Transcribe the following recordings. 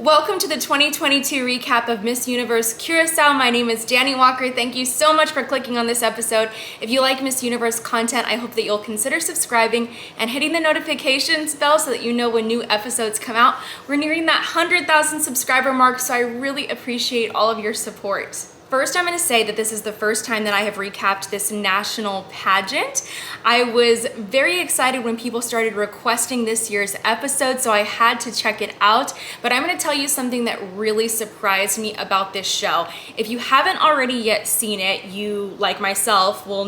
Welcome to the 2022 recap of Miss Universe Curaçao. My name is Dani Walker. Thank you so much for clicking on this episode. If you like Miss Universe content, I hope that you'll consider subscribing and hitting the notifications bell so that you know when new episodes come out. We're nearing that 100,000 subscriber mark, so I really appreciate all of your support. First, I'm going to say that this is the first time that I have recapped this national pageant. I was very excited when people started requesting this year's episode, so I had to check it out. But I'm going to tell you something that really surprised me about this show. If you haven't already yet seen it, you, like myself, will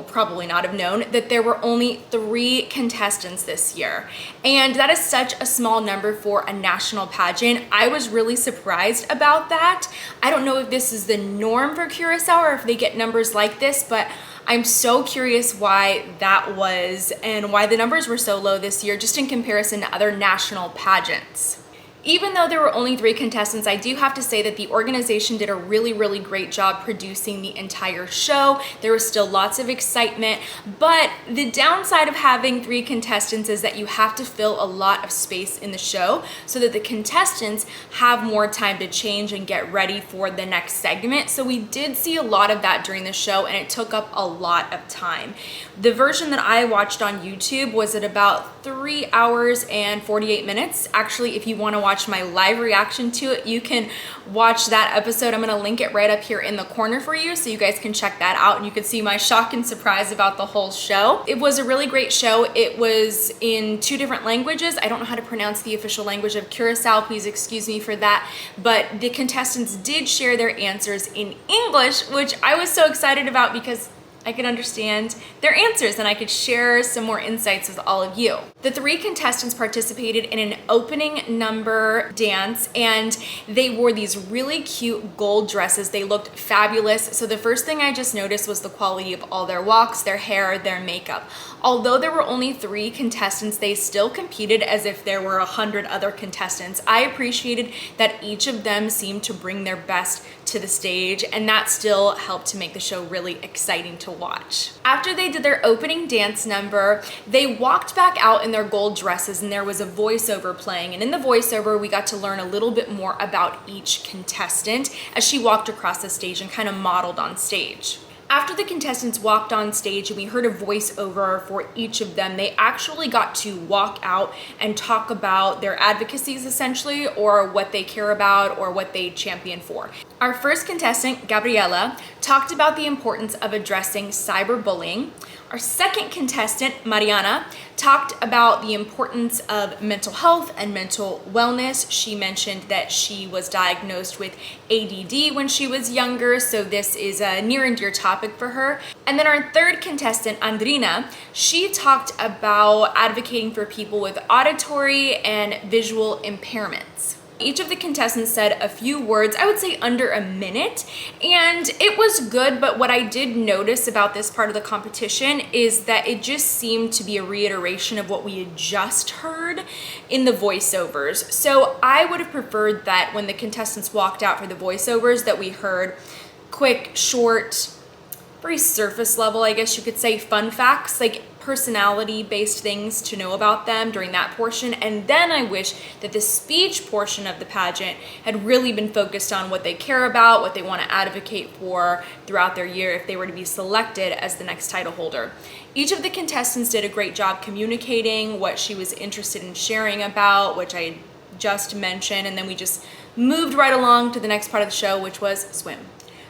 probably not have known that there were only 3 contestants this year. And that is such a small number for a national pageant. I was really surprised about that. I don't know if this is the norm for Curaçao or if they get numbers like this, but I'm so curious why that was and why the numbers were so low this year, just in comparison to other national pageants. Even though there were only 3 contestants, I do have to say that the organization did a really great job producing the entire show. There was still lots of excitement, but the downside of having 3 contestants is that you have to fill a lot of space in the show so that the contestants have more time to change and get ready for the next segment. So we did see a lot of that during the show, and it took up a lot of time. The version that I watched on YouTube was at about 3 hours and 48 minutes. Actually, if you want to watch my live reaction to it, you can watch that episode. I'm going to link it right up here in the corner for you so you guys can check that out and you can see my shock and surprise about the whole show. It was a really great show. It was in 2 different languages. I don't know how to pronounce the official language of Curaçao, please excuse me for that, but the contestants did share their answers in English, which I was so excited about because I could understand their answers and I could share some more insights with all of you. The 3 contestants participated in an opening number dance, and they wore these really cute gold dresses. They looked fabulous. So the first thing I just noticed was the quality of all their walks, their hair, their makeup. Although there were only 3 contestants, they still competed as if there were 100 other contestants. I appreciated that each of them seemed to bring their best to the stage, and that still helped to make the show really exciting to watch. After they did their opening dance number, they walked back out in their gold dresses, and there was a voiceover playing. And in the voiceover, we got to learn a little bit more about each contestant as she walked across the stage and kind of modeled on stage. After the contestants walked on stage and we heard a voiceover for each of them, they actually got to walk out and talk about their advocacies essentially, or what they care about or what they champion for. Our first contestant, Gabriela, talked about the importance of addressing cyberbullying. Our second contestant, Mariana, talked about the importance of mental health and mental wellness. She mentioned that she was diagnosed with ADD when she was younger, so this is a near and dear topic for her. And then our third contestant, Andrina, she talked about advocating for people with auditory and visual impairments. Each of the contestants said a few words, I would say under a minute, and it was good, but what I did notice about this part of the competition is that it just seemed to be a reiteration of what we had just heard in the voiceovers. So I would have preferred that when the contestants walked out for the voiceovers that we heard quick, short, very surface level, I guess you could say, fun facts, like personality-based things to know about them during that portion. And then I wish that the speech portion of the pageant had really been focused on what they care about, what they want to advocate for throughout their year if they were to be selected as the next title holder. Each of the contestants did a great job communicating what she was interested in sharing about, which I just mentioned, and then we just moved right along to the next part of the show, which was swim.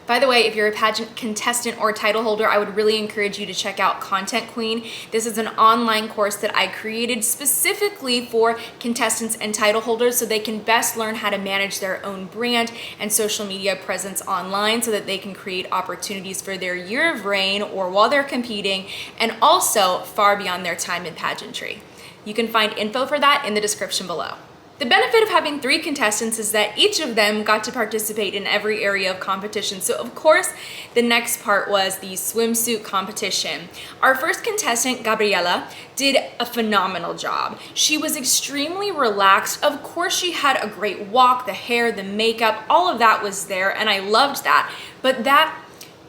By the way, if you're a pageant contestant or title holder, I would really encourage you to check out Content Queen. This is an online course that I created specifically for contestants and title holders so they can best learn how to manage their own brand and social media presence online so that they can create opportunities for their year of reign or while they're competing, and also far beyond their time in pageantry. You can find info for that in the description below. The benefit of having 3 contestants is that each of them got to participate in every area of competition. So of course, the next part was the swimsuit competition. Our first contestant, Gabriela, did a phenomenal job. She was extremely relaxed. Of course, she had a great walk, the hair, the makeup, all of that was there, and I loved that. But that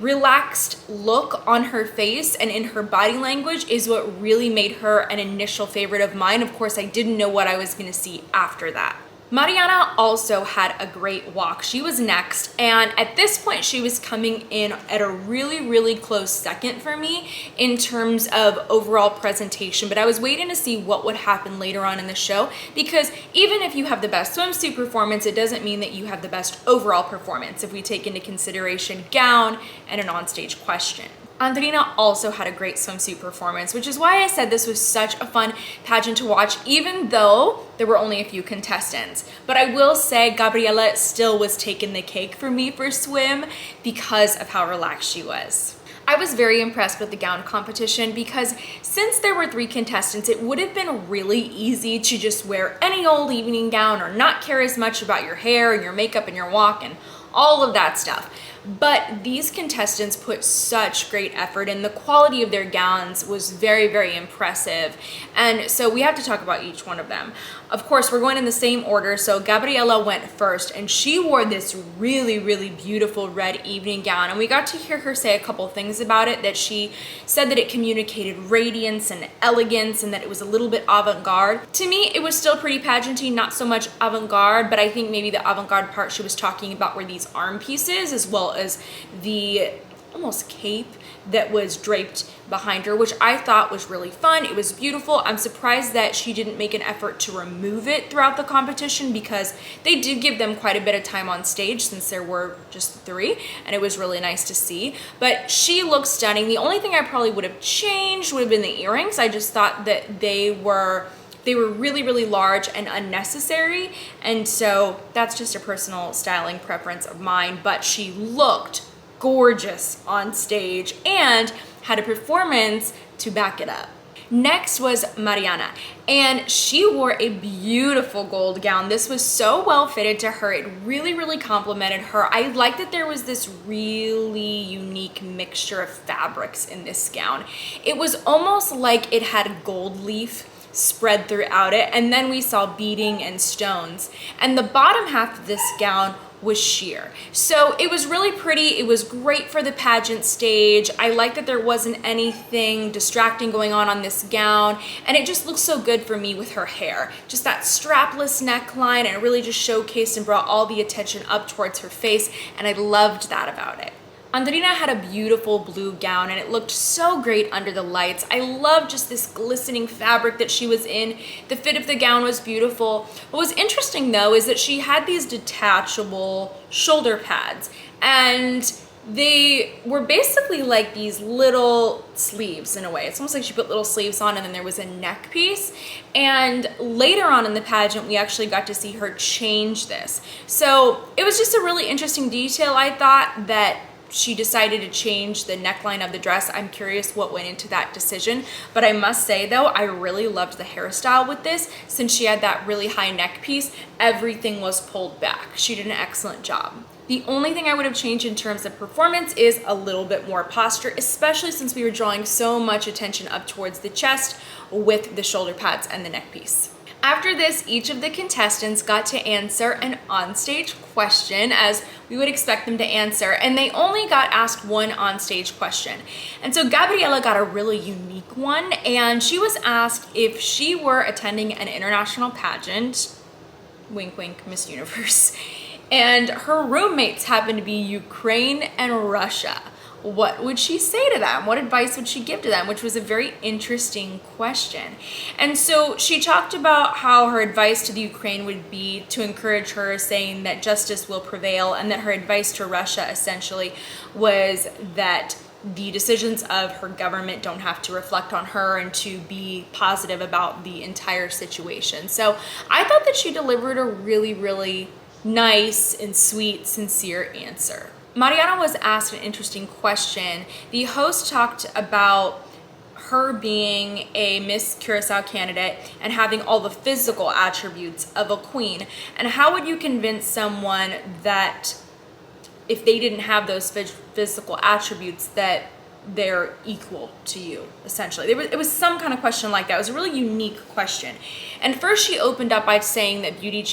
relaxed look on her face and in her body language is what really made her an initial favorite of mine. Of course, I didn't know what I was going to see after that. Mariana also had a great walk. She was next, and at this point she was coming in at a really close second for me in terms of overall presentation, but I was waiting to see what would happen later on in the show, because even if you have the best swimsuit performance, it doesn't mean that you have the best overall performance if we take into consideration gown and an onstage question. Andrina also had a great swimsuit performance, which is why I said this was such a fun pageant to watch, even though there were only a few contestants. But I will say Gabriela still was taking the cake for me for swim because of how relaxed she was. I was very impressed with the gown competition because since there were 3 contestants, it would have been really easy to just wear any old evening gown or not care as much about your hair and your makeup and your walk and all of that stuff. But these contestants put such great effort, and the quality of their gowns was very impressive. And so we have to talk about each one of them. Of course, we're going in the same order. So Gabriela went first, and she wore this really beautiful red evening gown. And we got to hear her say a couple things about it, that she said that it communicated radiance and elegance and that it was a little bit avant-garde. To me, it was still pretty pageanty, not so much avant-garde, but I think maybe the avant-garde part she was talking about were these arm pieces, as well as the almost cape that was draped behind her, which I thought was really fun. It was beautiful. I'm surprised that she didn't make an effort to remove it throughout the competition, because they did give them quite a bit of time on stage since there were just 3, and it was really nice to see. But she looked stunning. The only thing I probably would have changed would have been the earrings. I just thought that they were really large and unnecessary, and so that's just a personal styling preference of mine. But she looked gorgeous on stage and had a performance to back it up. Next was Mariana, and she wore a beautiful gold gown. This was so well fitted to her. It really complimented her. I like that there was this really unique mixture of fabrics in this gown. It was almost like it had gold leaf spread throughout it, and then we saw beading and stones, and the bottom half of this gown was sheer. So it was really pretty. It was great for the pageant stage. I like that there wasn't anything distracting going on this gown, and it just looked so good for me with her hair. Just that strapless neckline, and it really just showcased and brought all the attention up towards her face, and I loved that about it. Andrina had a beautiful blue gown, and it looked so great under the lights. I love just this glistening fabric that she was in. The fit of the gown was beautiful. What was interesting though is that she had these detachable shoulder pads, and they were basically like these little sleeves in a way. It's almost like she put little sleeves on and then there was a neck piece. And later on in the pageant, we actually got to see her change this. So it was just a really interesting detail, I thought, that she decided to change the neckline of the dress. I'm curious what went into that decision, but I must say though, I really loved the hairstyle with this. Since she had that really high neck piece, everything was pulled back. She did an excellent job. The only thing I would have changed in terms of performance is a little bit more posture, especially since we were drawing so much attention up towards the chest with the shoulder pads and the neck piece. After this, each of the contestants got to answer an onstage question, as we would expect them to answer, and they only got asked one onstage question. And so Gabriela got a really unique one, and she was asked if she were attending an international pageant, wink wink, Miss Universe, and her roommates happened to be Ukraine and Russia. What would she say to them? What advice would she give to them? Which was a very interesting question. And so she talked about how her advice to the Ukraine would be to encourage her, saying that justice will prevail, and that her advice to Russia essentially was that the decisions of her government don't have to reflect on her, and to be positive about the entire situation. So I thought that she delivered a really nice and sweet, sincere answer. Mariana was asked an interesting question. The host talked about her being a Miss Curaçao candidate and having all the physical attributes of a queen. And how would you convince someone that if they didn't have those physical attributes, that they're equal to you, essentially? It was some kind of question like that. It was a really unique question. And first she opened up by saying that beauty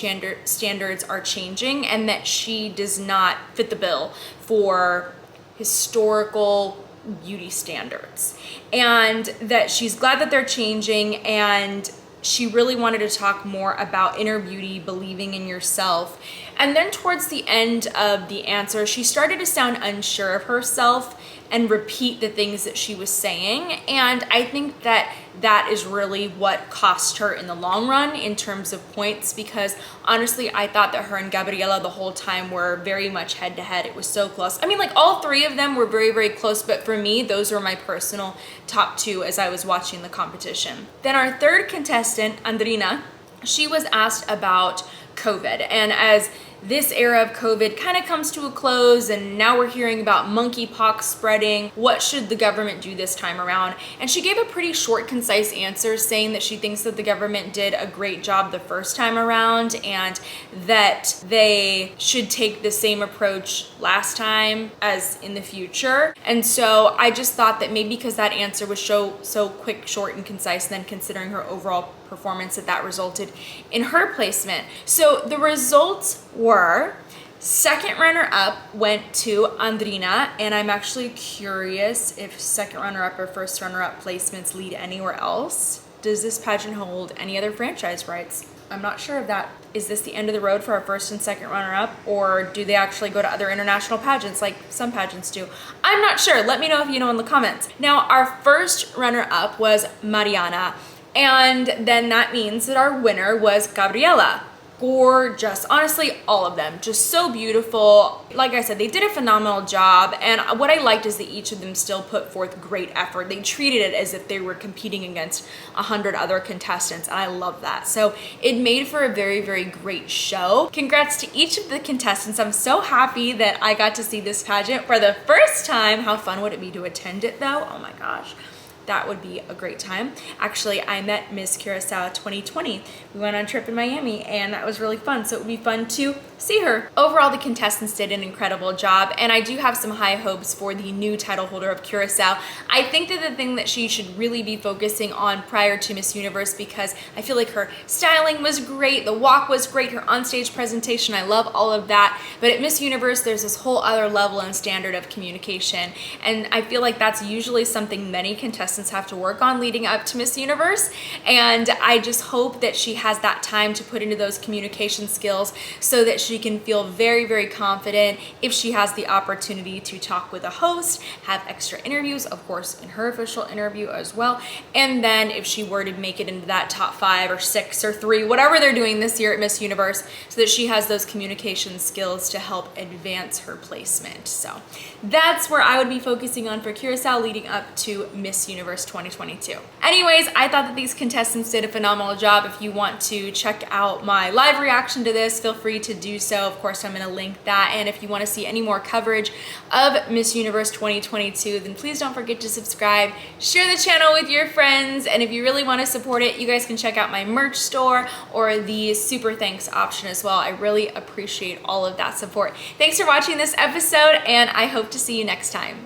standards are changing, and that she does not fit the bill for historical beauty standards, and that she's glad that they're changing, and she really wanted to talk more about inner beauty, believing in yourself. And then towards the end of the answer, she started to sound unsure of herself and repeat the things that she was saying. And I think that that is really what cost her in the long run in terms of points, because honestly, I thought that her and Gabriela the whole time were very much head to head. It was so close. I mean, like all three of them were very, very close, but for me, those were my personal top two as I was watching the competition. Then our third contestant, Andrina, she was asked about COVID. And as this era of COVID kind of comes to a close and now we're hearing about monkeypox spreading, what should the government do this time around? And she gave a pretty short, concise answer saying that she thinks that the government did a great job the first time around and that they should take the same approach last time as in the future. And so I just thought that maybe because that answer was so quick, short, and concise, then considering her overall performance, that resulted in her placement. So the results were second runner-up went to Andrina, and I'm actually curious if second runner-up or first runner-up placements lead anywhere else. Does this pageant hold any other franchise rights? I'm not sure of that. Is this the end of the road for our first and second runner-up, or do they actually go to other international pageants like some pageants do? I'm not sure. Let me know if you know in the comments. Now, our first runner-up was Mariana, and then that means that our winner was Gabriela. Gorgeous. Honestly, all of them just so beautiful. Like I said, they did a phenomenal job, and what I liked is that each of them still put forth great effort. They treated it as if they were competing against 100 other contestants, and I love that. So it made for a very, very great show. Congrats to each of the contestants. I'm so happy that I got to see this pageant for the first time. How fun would it be to attend it though? Oh my gosh. That would be a great time. Actually, I met Miss Curaçao 2020. We went on a trip in Miami and that was really fun. So it would be fun to see her. Overall, the contestants did an incredible job, and I do have some high hopes for the new title holder of Curaçao. I think that the thing that she should really be focusing on prior to Miss Universe, because I feel like her styling was great, the walk was great, her onstage presentation, I love all of that. But at Miss Universe, there's this whole other level and standard of communication. And I feel like that's usually something many contestants have to work on leading up to Miss Universe. And I just hope that she has that time to put into those communication skills so that she can feel very, very confident if she has the opportunity to talk with a host, have extra interviews, of course, in her official interview as well. And then if she were to make it into that top 5 or 6 or 3, whatever they're doing this year at Miss Universe, so that she has those communication skills to help advance her placement. So that's where I would be focusing on for Curaçao leading up to Miss Universe 2022. Anyways, I thought that these contestants did a phenomenal job. If you want to check out my live reaction to this, feel free to do so. Of course, I'm going to link that. And if you want to see any more coverage of Miss Universe 2022, then please don't forget to subscribe, share the channel with your friends, and if you really want to support it, you guys can check out my merch store or the super thanks option as well. I really appreciate all of that support. Thanks for watching this episode, and I hope to see you next time.